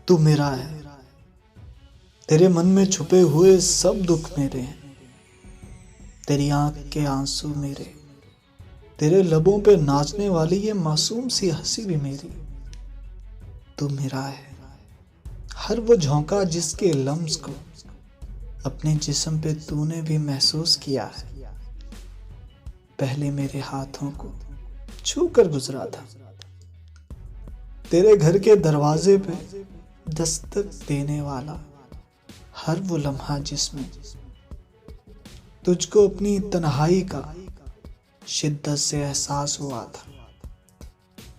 तू मेरा है। तेरे मन में छुपे हुए सब दुख मेरे हैं। तेरी आंख के आंसू मेरे, तेरे लबों पे नाचने वाली ये मासूम सी हंसी भी मेरी। तू मेरा है। हर वो झोंका जिसके लम्स को अपने जिस्म पे तूने भी महसूस किया है। पहले मेरे हाथों को छू कर गुजरा था। तेरे घर के दरवाजे पे दस्तक देने वाला हर वो लम्हा जिसमें तुझको अपनी तन्हाई का शिद्दत से एहसास हुआ था।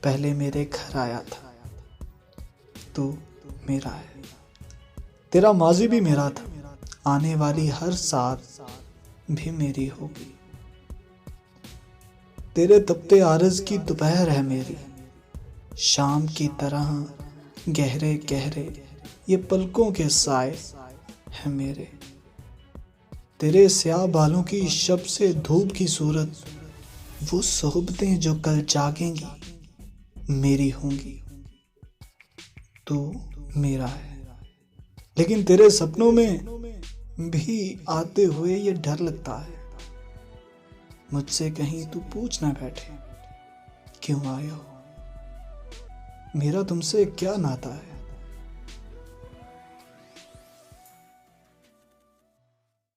पहले मेरे घर आया था। तू मेरा है। तेरा माजी भी मेरा था। आने वाली हर साथ भी मेरी होगी। तेरे तपते आरज़ की दोपहर है मेरी। शाम की तरह गहरे गहरे ये पलकों के साए हैं मेरे। तेरे स्याह बालों की शब से धूप की सूरत, वो सोहबतें जो कल जागेंगी मेरी होंगी। तू मेरा है। लेकिन तेरे सपनों में भी आते हुए ये डर लगता है, मुझसे कहीं तू पूछ ना बैठे क्यों आए हो। मेरा तुमसे क्या नाता है।